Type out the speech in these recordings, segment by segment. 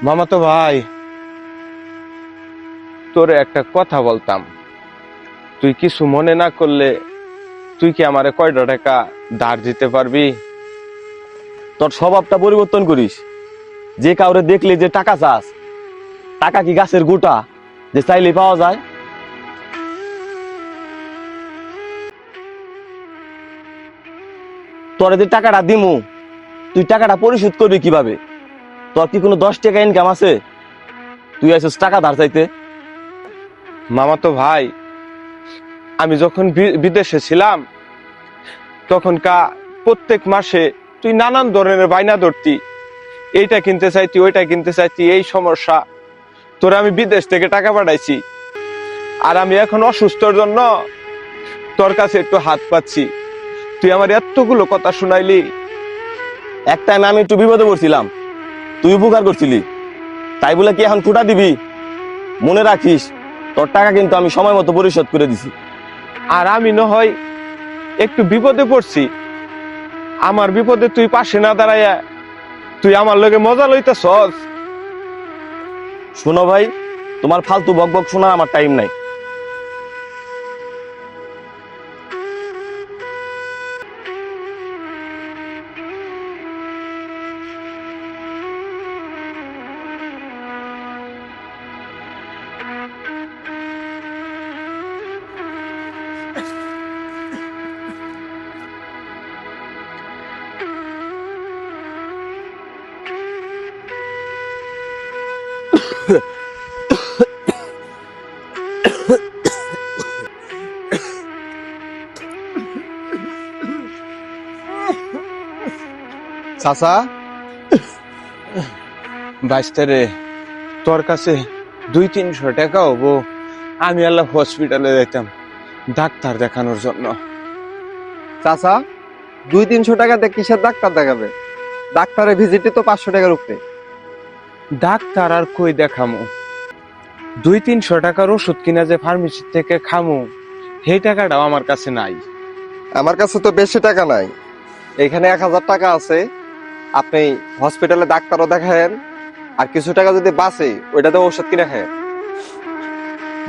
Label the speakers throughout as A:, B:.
A: মামাতো ভাই, তোরে একটা কথা বলতাম, তুই কিছু মনে না করলে তুই কি আমারে কয়টা টাকা ধার দিতে পারবি?
B: তোর স্বভাবটা পরিবর্তন করিস। যে কাউরে দেখলে যে টাকা চাস, টাকা কি গাছের গোটা যে চাইলে পাওয়া যায়? তোরে যে টাকাটা দিমু, তুই টাকাটা পরিশোধ করবি কিভাবে? তোর কি কোনো 10 টাকা ইনকাম আছে? তুই আসিস টাকা ধার চাইতে?
A: মামাতো ভাই, আমি যখন বিদেশে ছিলাম প্রত্যেক মাসে তুই নানান ধরনের বায়না ধরতি, এইটা কিনতে চাইতি, ওইটা কিনতে চাইতি, এই সমস্যা, তোরে আমি বিদেশ থেকে টাকা পাঠাইছি। আর আমি এখন অসুস্থর জন্য তোর কাছে একটু হাত পাচ্ছি, তুই আমার এতগুলো কথা শুনাইলি।
B: এক টাইম আমি একটু বিপদে পড়ছিলাম, তুই উপকার করছিলি, তাই বলে কি এখন ফুটা দিবি? মনে রাখিস, তোর টাকা কিন্তু আমি সময় মতো পরিশোধ করে দিছি।
A: আর আমি না হয় একটু বিপদে পড়ছি, আমার বিপদে তুই পাশে না দাঁড়াইয়া তুই আমার লগে মজা লইতেছস।
B: শোনো ভাই, তোমার ফালতু বক বক শোনার আমার টাইম নাই।
A: চাচা, বাইশটা রে, তোর কাছে 200-300 টাকা হবো, আমি আল্লাহ হসপিটালে যাইতাম ডাক্তার দেখানোর জন্য।
C: চাচা, 200-300 টাকাতে কিসের ডাক্তার দেখাবে? ডাক্তারের ভিজিটে তো 500 টাকার উপরে।
A: ডাক্তার আর কই দেখামু? 200-300 টাকার ওষুধ কিনা যে ফার্মেসি থেকে খামু, সেই টাকাটাও আমার কাছে নাই।
C: আমার কাছে তো বেশি টাকা নাই, এখানে 1000 টাকা আছে। আপনি হসপিটালে ডাক্তারও দেখায়েন, আর কিছু টাকা যদি বাঁচে ওইটাতে ওষুধ কিনে খায়।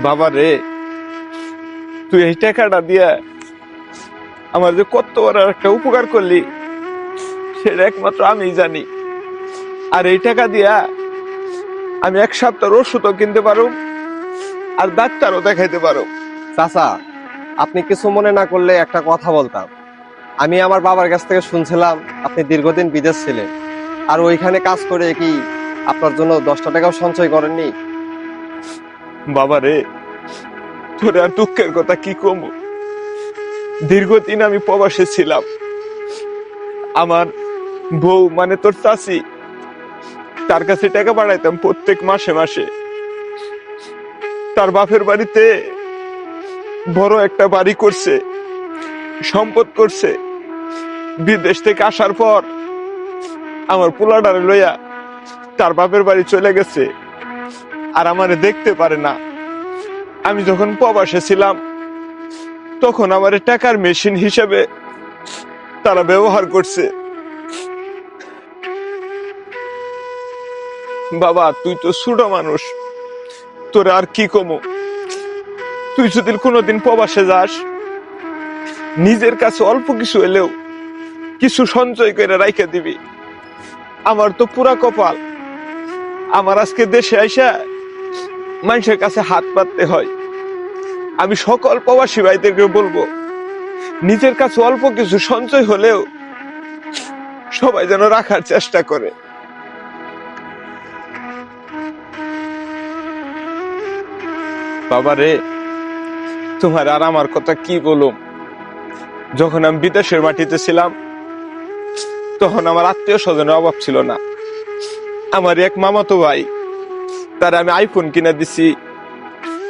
A: বাবা রে, তুই এই টাকাটা দিয়া আমার যে কত বড় একটা উপকার করলি সেটা একমাত্র আমিই জানি। আর এই টাকা দিয়া আমি 1 সপ্তাহ ওষুধও কিনতে পারো, আর ডাক্তারও দেখাইতে পারো।
C: চাচা, আপনি কিছু মনে না করলে একটা কথা বলতাম। আমি আমার বাবার কাছ থেকে শুনছিলাম আপনি দীর্ঘদিন বিদেশ ছিলেন, আর ওইখানে কাজ করে কি আপনার জন্য 10টা টাকাও সঞ্চয় করেননি?
A: বাবা রে, তোর আর দুঃখের কথা কি কম। দীর্ঘদিন আমি প্রবাসে ছিলাম, আমার বউ মানে তোর চাচি, তার কাছে টাকা পাঠাইতাম প্রত্যেক মাসে মাসে। তার বাপের বাড়িতে বড় একটা বাড়ি করছে, সম্পদ করছে। বিদেশ থেকে আসার পর আমার পোলাডারে লইয়া তার বাপের বাড়ি চলে গেছে, আর আমারে দেখতে পারে না। আমি যখন প্রবাসে ছিলাম তখন আমার টাকার মেশিন হিসেবে তারা ব্যবহার করছে। বাবা, তুই তো ছোট মানুষ, তোর আর কি কমো। তুই যদি কোনোদিন প্রবাসে যাস, নিজের কাছে অল্প কিছু এলেও কিছু সঞ্চয় করে রাইখে দিবি। আমার তো পুরা কপাল, আমার আজকে দেশে আইসা মানুষের কাছে হাত পাততে হয়। আমি সকল প্রবাসী ভাইদেরকে বলবো, নিজের কাছে অল্প কিছু সঞ্চয় হলেও সবাই যেন রাখার চেষ্টা করে। বাবা রে, তোমার আর আমার কথা কি বলুম। যখন আমি বিদেশের মাটিতে ছিলাম তখন আমার আত্মীয় স্বজনের অভাব ছিল না। আমার এক মামাতো ভাই, তার আমি আইফোন কিনে দিছি,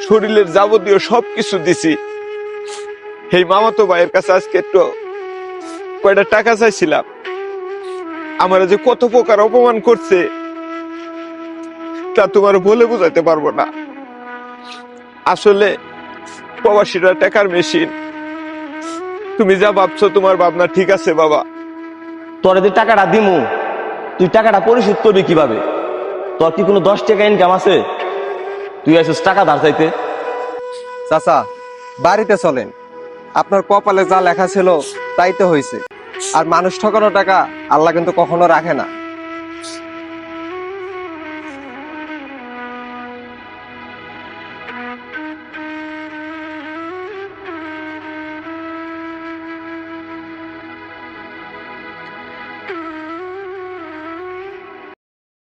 A: শরীরের যাবতীয় সবকিছু দিছি। এই মামাতো ভাইয়ের কাছে আজকে একটু কয়টা টাকা চাইছিলাম, আমার যে কত প্রকার অপমান করছে তা তোমার বলে বোঝাতে পারবো না। আসলে প্রবাসীরা টাকার মেশিন। তুমি যা ভাবছো তোমার ভাবনা ঠিক আছে বাবা,
B: তোরে যে টাকাটা দিমু তুই টাকাটা পরিশোধ করবি কিভাবে? তোর কি কোনো 10 টাকা ইনকাম আছে? তুই আসিস টাকা ধার চাইতে?
C: চাচা, বাড়িতে চলেন। আপনার কপালে যা লেখা ছিল তাই তো হয়েছে। আর মানুষ ঠকানো টাকা আল্লাহ কিন্তু কখনো রাখে না।